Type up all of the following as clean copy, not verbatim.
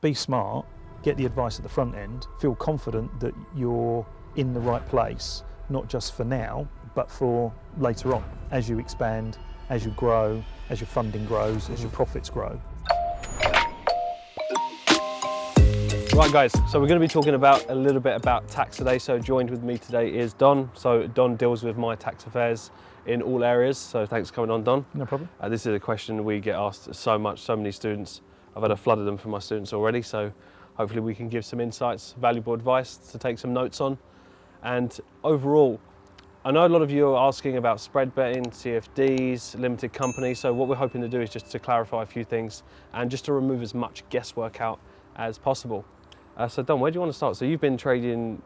be smart, get the advice at the front end, feel confident that you're in the right place, not just for now, but for later on, as you expand, as you grow, as your funding grows, as your profits grow. Right guys, so we're going to be talking about a little bit about tax today. So joined with me today is Don. So Don deals with my tax affairs in all areas. So thanks for coming on, Don. No problem. This is a question we get asked so much, so many students. I've had a flood of them from my students already. So hopefully we can give some insights, valuable advice to take some notes on. And overall, I know a lot of you are asking about spread betting, CFDs, limited companies. So what we're hoping to do is just to clarify a few things and just to remove as much guesswork out as possible. So Don, where do you want to start? So you've been trading,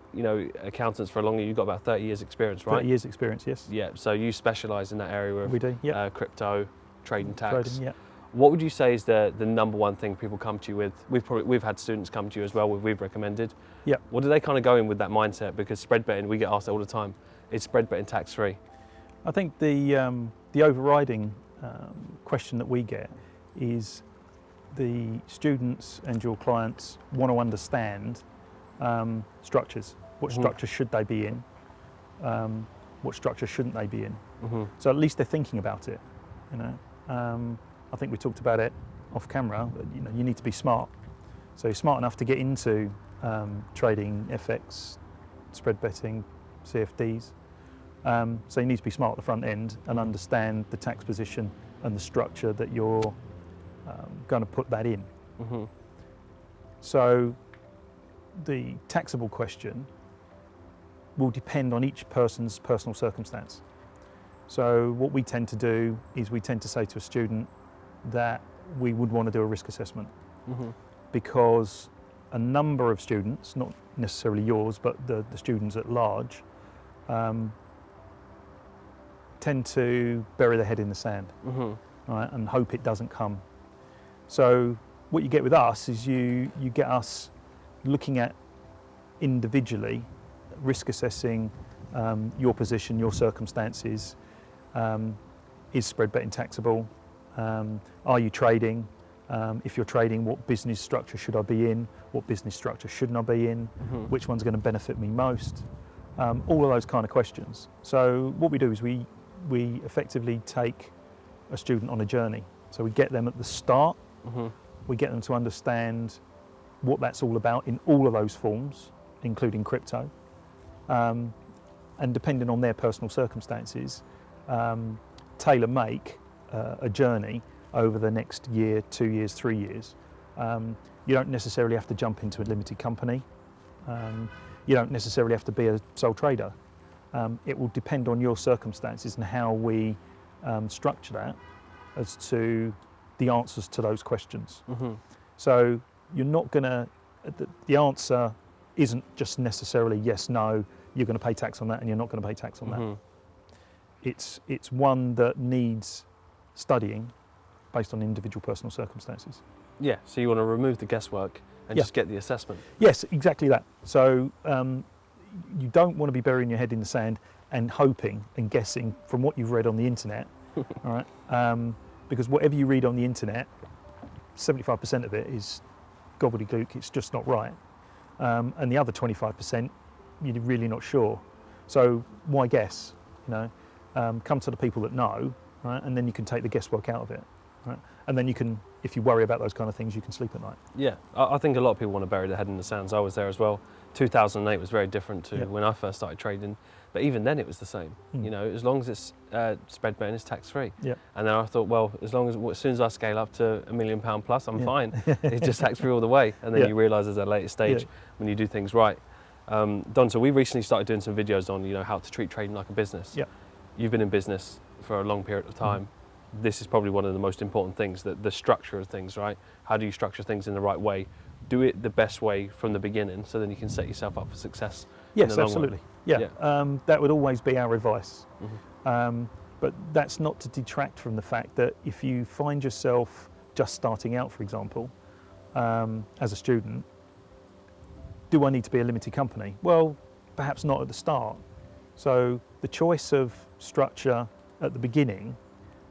accountants for a long time. You've got about 30 years experience, right? 30 years experience, yes. Yeah, so you specialise in that area of we do, yeah. Crypto, trading tax. Trading, yeah. What would you say is the number one thing people come to you with? We've had students come to you as well, we've recommended. Yeah. What do they kind of go in with that mindset? Because spread betting, we get asked all the time, is spread betting tax free? I think the overriding question that we get is the students and your clients want to understand structures. What structure should they be in? What structure shouldn't they be in? So at least they're thinking about it. I think we talked about it off camera. You need to be smart. So you're smart enough to get into trading FX, spread betting, CFDs. So you need to be smart at the front end and understand the tax position and the structure that you're going to put that in. So the taxable question will depend on each person's personal circumstance. So what we tend to do is we tend to say to a student that we would want to do a risk assessment because a number of students, not necessarily yours, but the students at large, tend to bury their head in the sand, right, and hope it doesn't come. So what you get with us is you get us looking at individually, risk assessing your position, your circumstances. Is spread betting taxable? Are you trading? If you're trading, what business structure should I be in? What business structure shouldn't I be in? Which one's going to benefit me most? All of those kind of questions. So what we do is we effectively take a student on a journey. So we get them at the start. We get them to understand what that's all about in all of those forms, including crypto. And depending on their personal circumstances, tailor make a journey over the next year, 2 years, 3 years. You don't necessarily have to jump into a limited company. You don't necessarily have to be a sole trader. It will depend on your circumstances and how we structure that as to the answers to those questions. So you're not going to, the answer isn't just necessarily yes, no, you're going to pay tax on that and you're not going to pay tax on that. It's one that needs studying based on individual personal circumstances. Yeah, so you want to remove the guesswork and just get the assessment. Yes, exactly that. So you don't want to be burying your head in the sand and hoping and guessing from what you've read on the internet, all right? Because whatever you read on the internet, 75% of it is gobbledygook, it's just not right. And the other 25%, you're really not sure. So why guess? Come to the people that know, right? And then you can take the guesswork out of it, right? And then you can, if you worry about those kind of things, you can sleep at night. Yeah, I think a lot of people want to bury their head in the sand. I was there as well. 2008 was very different to when I first started trading, but even then it was the same. As long as it's spread betting, it's tax free. And then I thought, well, as soon as I scale up to £1 million plus, I'm fine. It's just tax free all the way. And then you realise at a later stage when you do things right. Don, so we recently started doing some videos on how to treat trading like a business. You've been in business for a long period of time. This is probably one of the most important things, the structure of things, right? How do you structure things in the right way? Do it the best way from the beginning, so then you can set yourself up for success. Yes, absolutely. That would always be our advice. But that's not to detract from the fact that if you find yourself just starting out, for example, as a student, do I need to be a limited company? Well, perhaps not at the start. So the choice of structure at the beginning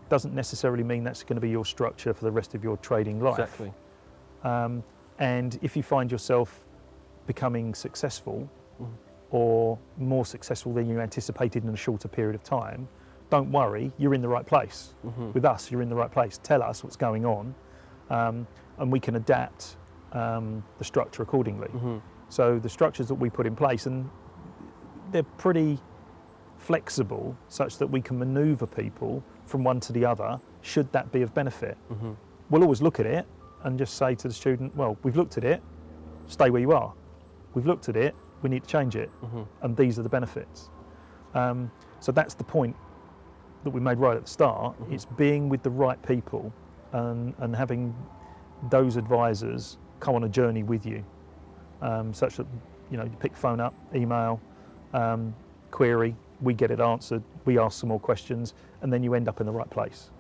doesn't necessarily mean that's going to be your structure for the rest of your trading life. Exactly. And if you find yourself becoming successful or more successful than you anticipated in a shorter period of time, don't worry, you're in the right place. With us, you're in the right place. Tell us what's going on, and we can adapt the structure accordingly. So the structures that we put in place, and they're pretty flexible such that we can maneuver people from one to the other should that be of benefit. We'll always look at it and just say to the student, well, we've looked at it, stay where you are. We've looked at it, we need to change it, and these are the benefits. So that's the point that we made right at the start. It's being with the right people and having those advisors come on a journey with you, such that you pick the phone up, email, query, we get it answered, we ask some more questions, and then you end up in the right place,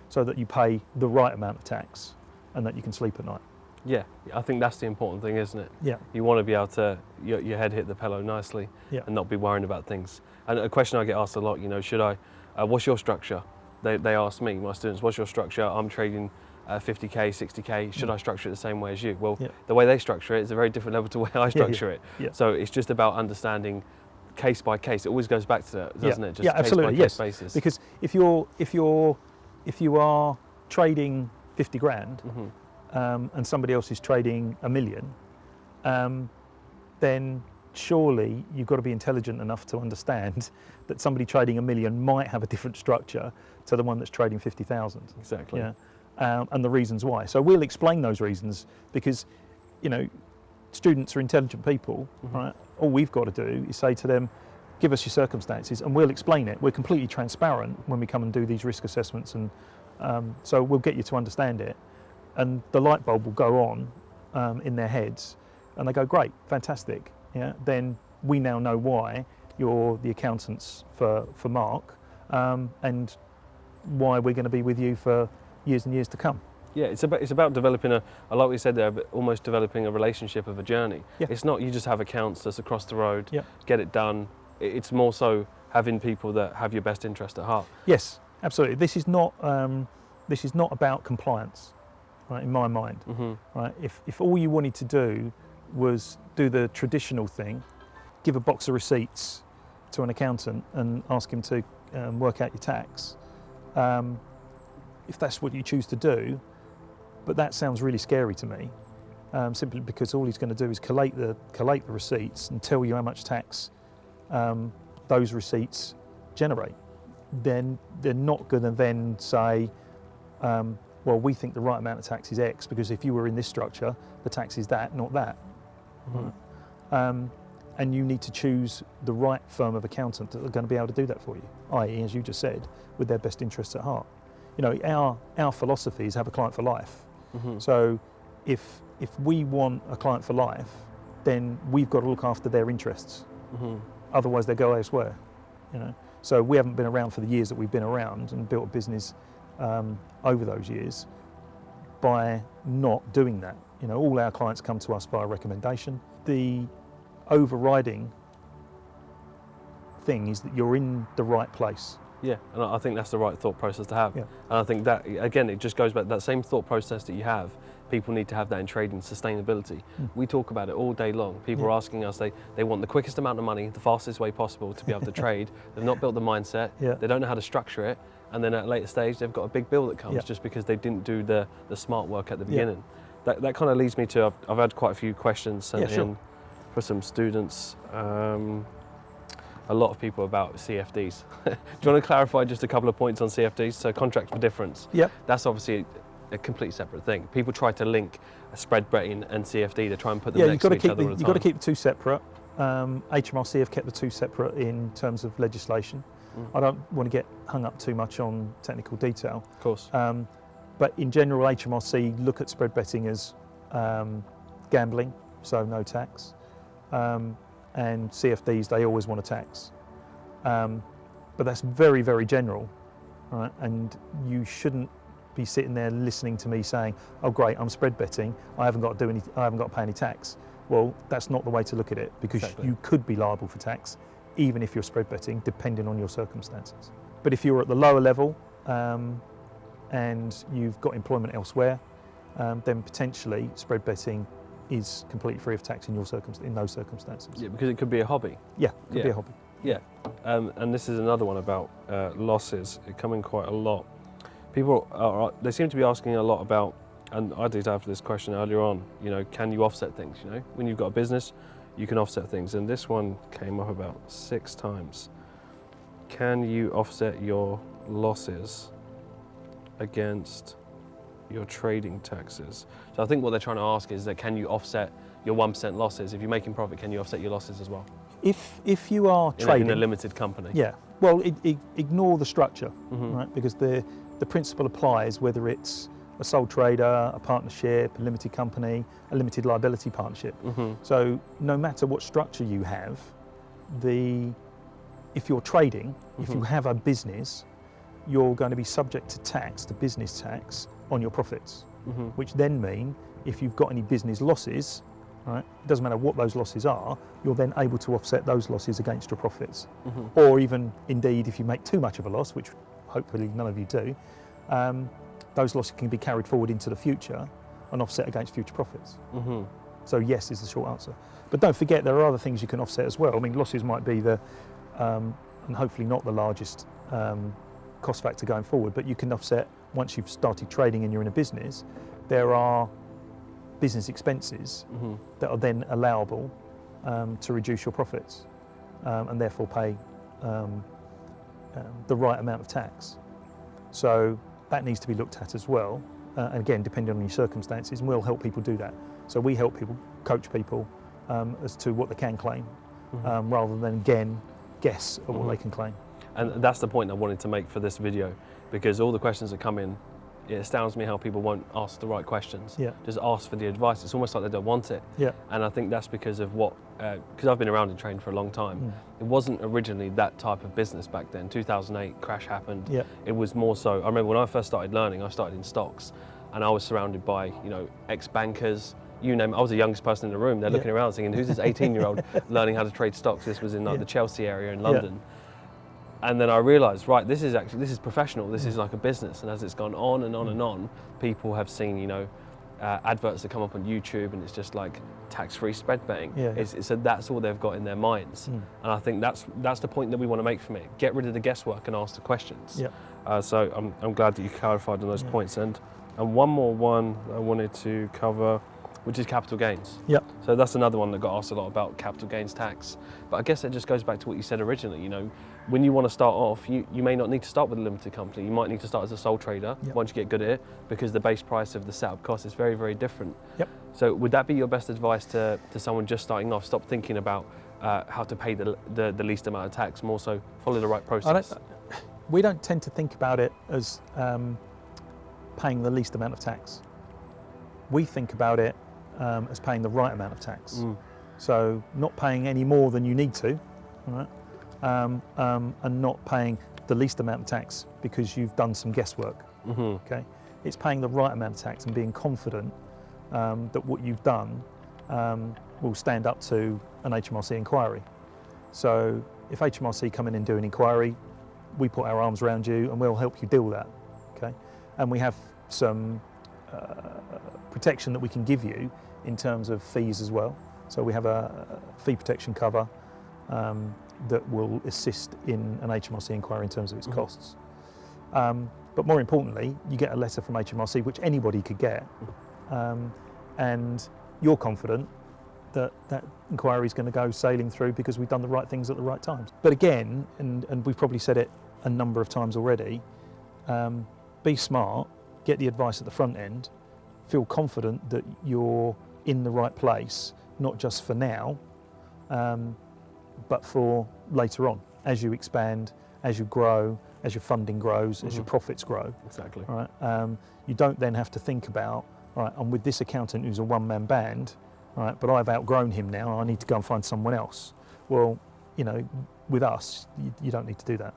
so that you pay the right amount of tax and that you can sleep at night. Yeah, I think that's the important thing, isn't it? Yeah. You want to be able to, your head hit the pillow nicely, and not be worrying about things. And a question I get asked a lot, should I, what's your structure? They ask me, my students, what's your structure? I'm trading 50K, 60K, should I structure it the same way as you? Well, the way they structure it is a very different level to the way I structure it. So it's just about understanding case by case. It always goes back to that, doesn't it? Just absolutely, case by case basis. Because if you are trading 50 grand, and somebody else is trading $1 million, then surely you've got to be intelligent enough to understand that somebody trading $1 million might have a different structure to the one that's trading 50,000. Exactly. And the reasons why. So we'll explain those reasons because, students are intelligent people, right? All we've got to do is say to them, give us your circumstances, and we'll explain it. We're completely transparent when we come and do these risk assessments, and so we'll get you to understand it. And the light bulb will go on in their heads, and they go, great, fantastic. Then we now know why you're the accountants for Mark, and why we're going to be with you for years and years to come. Yeah, it's about developing like we said there, but almost developing a relationship of a journey. It's not you just have accounts that's across the road, get it done. It's more so having people that have your best interest at heart. Yes, absolutely. This is not about compliance. Right, in my mind, right? If all you wanted to do was do the traditional thing, give a box of receipts to an accountant and ask him to work out your tax, if that's what you choose to do, but that sounds really scary to me, simply because all he's going to do is collate the receipts and tell you how much tax those receipts generate. Then they're not going to then say, well, we think the right amount of tax is X because if you were in this structure, the tax is that, not that. And you need to choose the right firm of accountant that are going to be able to do that for you, i.e., as you just said, with their best interests at heart. Our philosophy is have a client for life. So if we want a client for life, then we've got to look after their interests. Otherwise, they go elsewhere. So we haven't been around for the years that we've been around and built a business over those years by not doing that. All our clients come to us by recommendation. The overriding thing is that you're in the right place. Yeah, and I think that's the right thought process to have. And I think that, again, it just goes back to that same thought process that you have. People need to have that in trading, sustainability. We talk about it all day long. People are asking us, they want the quickest amount of money, the fastest way possible to be able to trade. They've not built the mindset, they don't know how to structure it, and then at a later stage they've got a big bill that comes just because they didn't do the smart work at the beginning. That kind of leads me to, I've had quite a few questions sent in for some students. A lot of people about CFDs. Do you want to clarify just a couple of points on CFDs? So contract for difference. That's obviously a completely separate thing. People try to link a spread betting and CFD. They try and put them next to each other all the time. You've got to keep the two separate. HMRC have kept the two separate in terms of legislation. I don't want to get hung up too much on technical detail. Of course. But in general, HMRC look at spread betting as gambling, so no tax. And CFDs, they always want a tax. But that's very, very general, right? And you shouldn't be sitting there listening to me saying, oh great, I'm spread betting, I haven't got to pay any tax. Well, that's not the way to look at it, because you could be liable for tax, even if you're spread betting, depending on your circumstances. But if you're at the lower level and you've got employment elsewhere, then potentially spread betting is completely free of tax in those circumstances. Yeah, because it could be a hobby. Yeah, it could be a hobby. Yeah, and this is another one about losses. It come in quite a lot. People they seem to be asking a lot about, and I did have this question earlier on, can you offset things? When you've got a business, you can offset things. And this one came up about 6 times. Can you offset your losses against your trading taxes? So I think what they're trying to ask is that can you offset your 1% losses? If you're making profit, can you offset your losses as well? If you are trading in a limited company. Yeah. Well, ignore the structure, right? Because the principle applies whether it's a sole trader, a partnership, a limited company, a limited liability partnership. So no matter what structure you have, if you're trading, if you have a business, you're going to be subject to tax, to business tax, on your profits, which then mean if you've got any business losses, right, it doesn't matter what those losses are, you're then able to offset those losses against your profits. Or even, indeed, if you make too much of a loss, which hopefully none of you do, those losses can be carried forward into the future and offset against future profits. So yes is the short answer. But don't forget there are other things you can offset as well. I mean, losses might be and hopefully not the largest cost factor going forward, but you can offset, once you've started trading and you're in a business, there are business expenses that are then allowable to reduce your profits and therefore pay the right amount of tax. So that needs to be looked at as well, and again, depending on your circumstances, and we'll help people do that. So we help people, coach people as to what they can claim, rather than again guess at what they can claim. And that's the point I wanted to make for this video, because all the questions that come in, it astounds me how people won't ask the right questions. Just ask for the advice. It's almost like they don't want it. And I think that's because of because I've been around in trading for a long time. It wasn't originally that type of business back then. 2008 crash happened. It was more so, I remember when I first started learning, I started in stocks, and I was surrounded by ex-bankers, you name it. I was the youngest person in the room. They're looking around thinking, who's this 18-year-old learning how to trade stocks? This was in the Chelsea area in London. And then I realised, right, this is professional, this is like a business. And as it's gone on and on and on, people have seen, adverts that come up on YouTube, and it's just like tax-free spread betting. So that's all they've got in their minds. And I think that's the point that we want to make from it. Get rid of the guesswork and ask the questions. So I'm glad that you clarified on those points. And one more one I wanted to cover, which is capital gains. So that's another one that got asked a lot about, capital gains tax. But I guess it just goes back to what you said originally. When you want to start off, you may not need to start with a limited company. You might need to start as a sole trader once you get good at it, because the base price of the setup cost is very, very different. So would that be your best advice to someone just starting off? Stop thinking about how to pay the least amount of tax, more so follow the right process. We don't tend to think about it as paying the least amount of tax. We think about it as paying the right amount of tax. So not paying any more than you need to, right? And not paying the least amount of tax because you've done some guesswork. Okay, it's paying the right amount of tax and being confident that what you've done will stand up to an HMRC inquiry. So if HMRC come in and do an inquiry, we put our arms around you and we'll help you deal with that. Okay, and we have some protection that we can give you in terms of fees as well. So we have a fee protection cover that will assist in an HMRC inquiry in terms of its costs. But more importantly, you get a letter from HMRC, which anybody could get, and you're confident that that inquiry is going to go sailing through because we've done the right things at the right times. But again, and we've probably said it a number of times already, be smart, get the advice at the front end, feel confident that you're in the right place, not just for now, but for later on, as you expand, as you grow, as your funding grows, as your profits grow. Exactly. Right? You don't then have to think about, all right, I'm with this accountant who's a one-man band, right, but I've outgrown him now, I need to go and find someone else. Well, with us, you don't need to do that.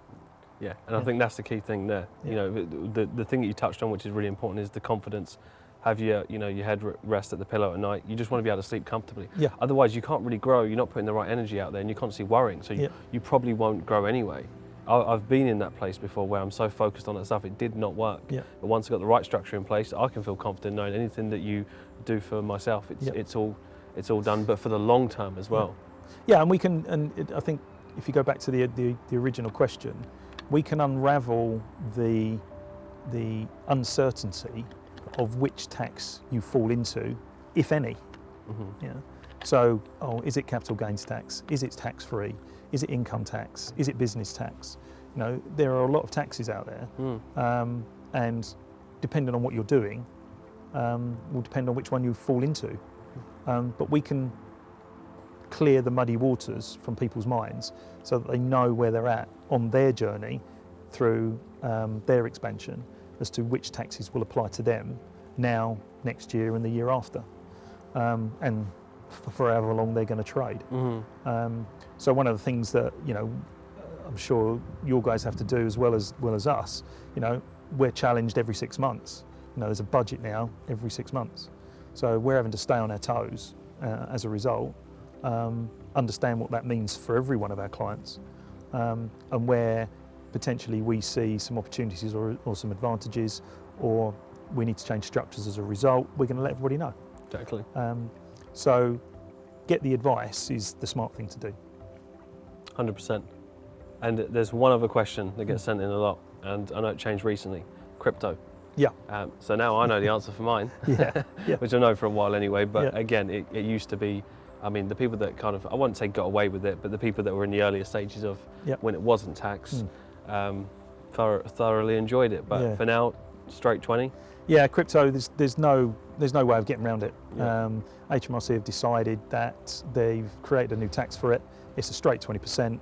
Yeah, and I think that's the key thing there. The thing that you touched on, which is really important, is the confidence. Have your head rest at the pillow at night. You just want to be able to sleep comfortably. Otherwise, you can't really grow. You're not putting the right energy out there, and you're constantly worrying. So you probably won't grow anyway. I've been in that place before where I'm so focused on that stuff, it did not work. Yeah. But once I got the right structure in place, I can feel confident knowing anything that you do for myself, it's all done, but for the long term as well. Yeah, and we can, I think if you go back to the original question, we can unravel the uncertainty of which tax you fall into, if any. Mm-hmm. Yeah. So, is it capital gains tax? Is it tax-free? Is it income tax? Is it business tax? You know, there are a lot of taxes out there, and depending on what you're doing, will depend on which one you fall into. But we can clear the muddy waters from people's minds so that they know where they're at on their journey through their expansion as to which taxes will apply to them now, next year and the year after, and for however long they're going to trade. Mm-hmm. So one of the things that, you know, I'm sure your guys have to do as well as us, you know, we're challenged every 6 months. You know, there's a budget now every 6 months. So we're having to stay on our toes as a result, understand what that means for every one of our clients, and where potentially we see some opportunities or some advantages, or we need to change structures as a result, we're going to let everybody know. Exactly. So get the advice is the smart thing to do. 100%. And there's one other question that gets sent in a lot, and I know it changed recently, crypto. Yeah. So now I know the answer for mine, yeah. which I know for a while anyway, but yeah. again, it used to be, I mean, the people that kind of, I won't say got away with it, but the people that were in the earlier stages of when it wasn't taxed, thoroughly enjoyed it. But for now, straight 20. Yeah, crypto, there's no way of getting around it. Yeah. HMRC have decided that they've created a new tax for it. It's a straight 20%,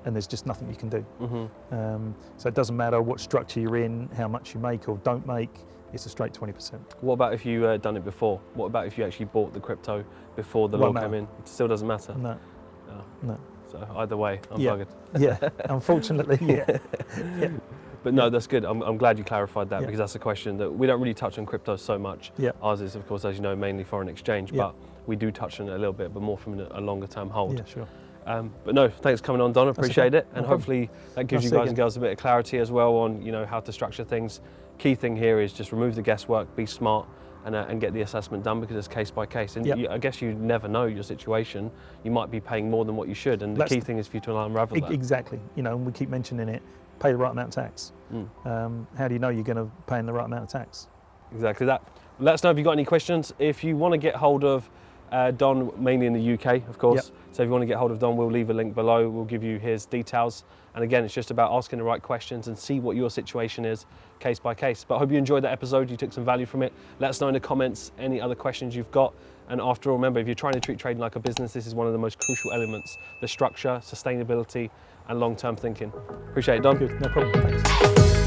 and there's just nothing you can do. Mm-hmm. So it doesn't matter what structure you're in, how much you make or don't make, it's a straight 20%. What about if you done it before? What about if you actually bought the crypto before the law came in? It still doesn't matter? No. Oh. No. So either way, I'm buggered. Yeah, unfortunately, yeah. But no, that's good. I'm glad you clarified that, because that's a question that we don't really touch on crypto so much. Yeah. Ours is, of course, as you know, mainly foreign exchange, but we do touch on it a little bit, but more from a longer term hold. Yeah, sure. But no, thanks for coming on, Don. Appreciate it, and hopefully that gives you guys and girls a bit of clarity as well on, you know, how to structure things. Key thing here is just remove the guesswork, be smart, and get the assessment done, because it's case by case. And I guess you never know your situation. You might be paying more than what you should, and the key thing is for you to unravel that. Exactly. You know, and we keep mentioning it. Pay the right amount of tax. How do you know you're going to pay in the right amount of tax? Exactly that. Let us know if you've got any questions. If you want to get hold of Don, mainly in the UK, of course. So if you want to get hold of Don, we'll leave a link below. We'll give you his details. And again, it's just about asking the right questions and see what your situation is, case by case. But I hope you enjoyed that episode. You took some value from it. Let us know in the comments any other questions you've got. And after all, remember, if you're trying to treat trading like a business, this is one of the most crucial elements: the structure, sustainability, and long-term thinking. Appreciate it, Don. Good, no problem. Thanks.